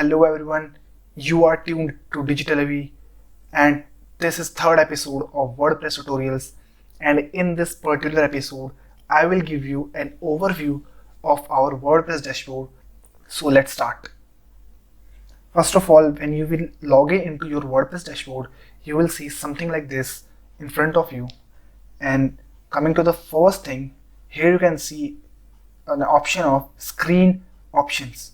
Hello everyone, you are tuned to Digital Abhi and this is third episode of WordPress tutorials, and in this particular episode I will give you an overview of our WordPress dashboard. So let's start. First of all, when you will log in into your WordPress dashboard, you will see something like this in front of you, and coming to the first thing, here you can see an option of screen options.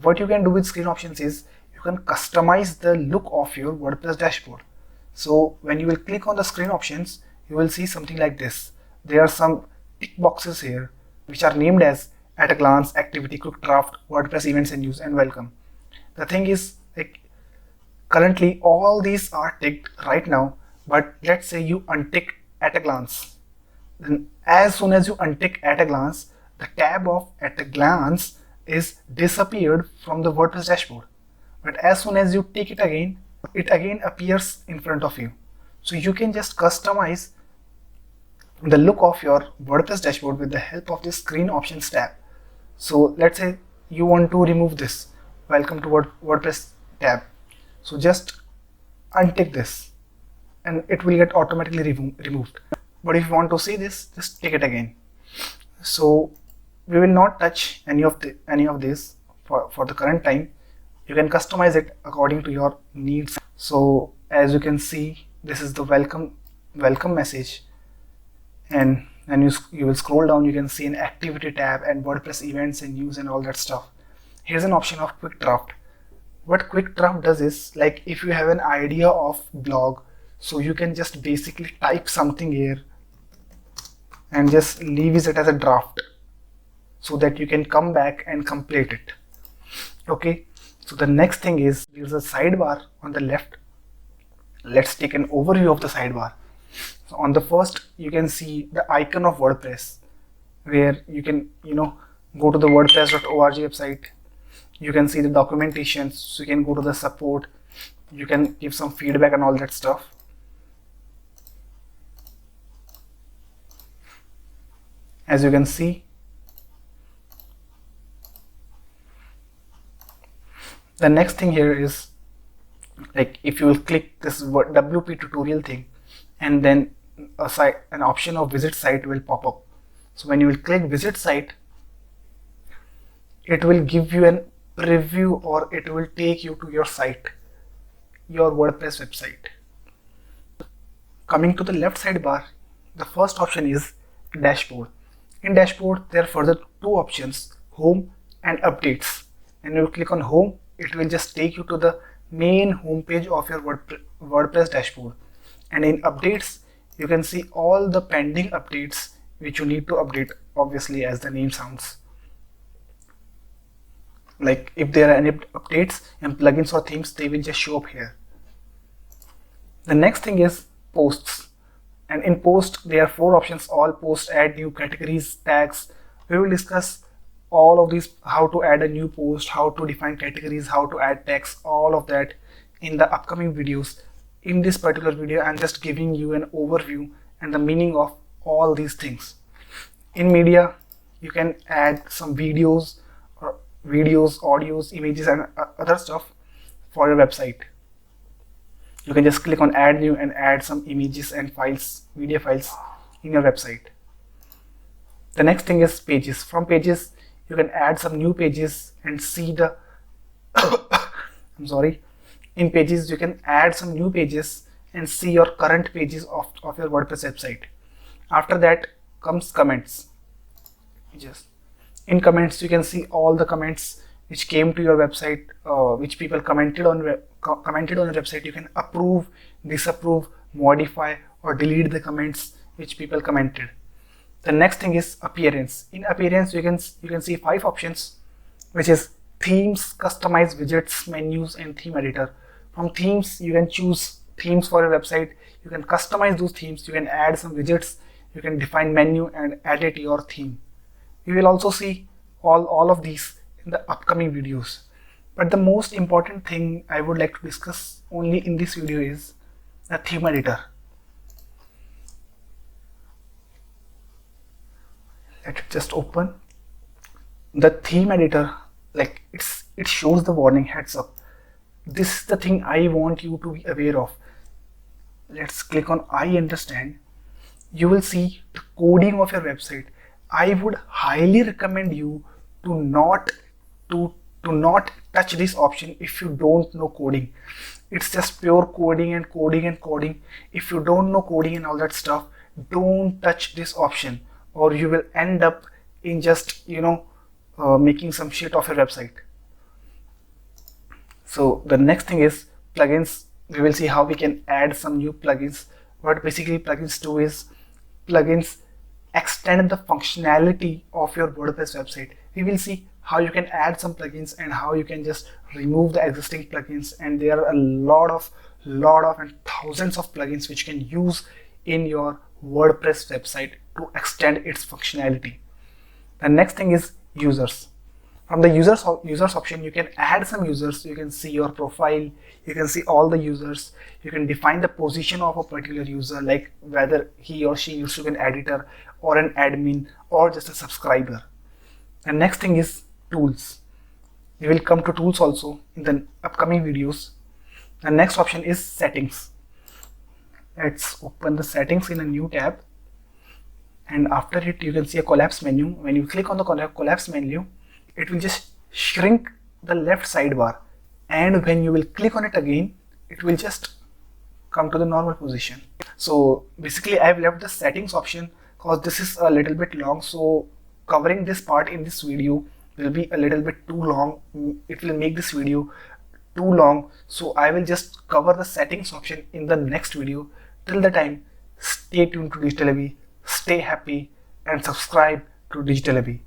What you can do with screen options is you can customize the look of your WordPress dashboard. So when you will click on the screen options, you will see something like this. There are some tick boxes here which are named as at a glance, activity, quick draft, WordPress events and news, and welcome. The thing is, like, currently all these are ticked right now, but let's say you untick at a glance. Then as soon as you untick at a glance, the tab of at a glance is disappeared from the WordPress dashboard. But as soon as you tick it again appears in front of you. So you can just customize the look of your WordPress dashboard with the help of this screen options tab. So let's say you want to remove this welcome to WordPress tab. So just untick this and it will get automatically removed. But if you want to see this, just tick it again. So we will not touch any of this for the current time. You can customize it according to your needs. So as you can see, this is the welcome message, and you will scroll down, you can see an activity tab and WordPress events and news and all that stuff. Here's an option of quick draft. What quick draft does is, like, if you have an idea of blog, so you can just basically type something here and just leave it as a draft so that you can come back and complete it. Okay, so the next thing is there's a sidebar on the left. Let's take an overview of the sidebar. So on the first, you can see the icon of WordPress, where you can go to the wordpress.org website. You can see the documentation, so you can go to the support, you can give some feedback and all that stuff. As you can see, the next thing here is, like, if you will click this WP tutorial thing, and then an option of visit site will pop up. So when you will click visit site, it will give you an preview, or it will take you to your site, your WordPress website. Coming to the left sidebar, the first option is dashboard. In dashboard, there are further two options, home and updates. And you click on home, it will just take you to the main home page of your WordPress dashboard. And in updates, you can see all the pending updates which you need to update, obviously, as the name sounds. Like, if there are any updates and plugins or themes, they will just show up here. The next thing is posts. And in post, there are four options: all posts, add new categories, tags. We will discuss all of these, how to add a new post, how to define categories, how to add tags, all of that in the upcoming videos. In this particular video, I'm just giving you an overview and the meaning of all these things. In media, you can add some videos, audios, images, and other stuff for your website. You can just click on add new and add some images and files, media files in your website. The next thing is pages. From pages, you can add some new pages and see the I'm sorry. In pages, you can add some new pages and see your current pages of your WordPress website. After that comes comments. In comments, you can see all the comments which came to your website, which people commented on your website. You can approve, disapprove, modify, or delete the comments which people commented. The next thing is appearance. In appearance, you can see 5 options, which is themes, customize widgets, menus, and theme editor. From themes, you can choose themes for your website. You can customize those themes. You can add some widgets. You can define menu and add it to your theme. We will also see all of these in the upcoming videos. But the most important thing I would like to discuss only in this video is the theme editor. Let it just open. The theme editor, like, it shows the warning heads up. This is the thing I want you to be aware of. Let's click on I understand. You will see the coding of your website. I would highly recommend you to not touch this option if you don't know coding. It's just pure coding and coding and coding. If you don't know coding and all that stuff, don't touch this option, or you will end up in just making some shit of your website. So the next thing is plugins. We will see how we can add some new plugins. What basically plugins do is plugins extend the functionality of your WordPress website. We will see how you can add some plugins and how you can just remove the existing plugins, and there are a lot of and thousands of plugins which you can use in your WordPress website to extend its functionality. The next thing is users. From the users option, you can add some users. You can see your profile, you can see all the users, you can define the position of a particular user, like whether he or she used to be an editor or an admin or just a subscriber. And next thing is tools. We will come to tools also in the upcoming videos. The next option is settings. Let's open the settings in a new tab, and after it you can see a collapse menu. When you click on the collapse menu, it will just shrink the left sidebar, and when you will click on it again, it will just come to the normal position. So basically I've left the settings option because this is a little bit long, so covering this part in this video will be a little bit too long. It will make this video too long, so I will just cover the settings option in the next video. Till the time, stay tuned to Digital Abhi, stay happy, and subscribe to Digital Abhi.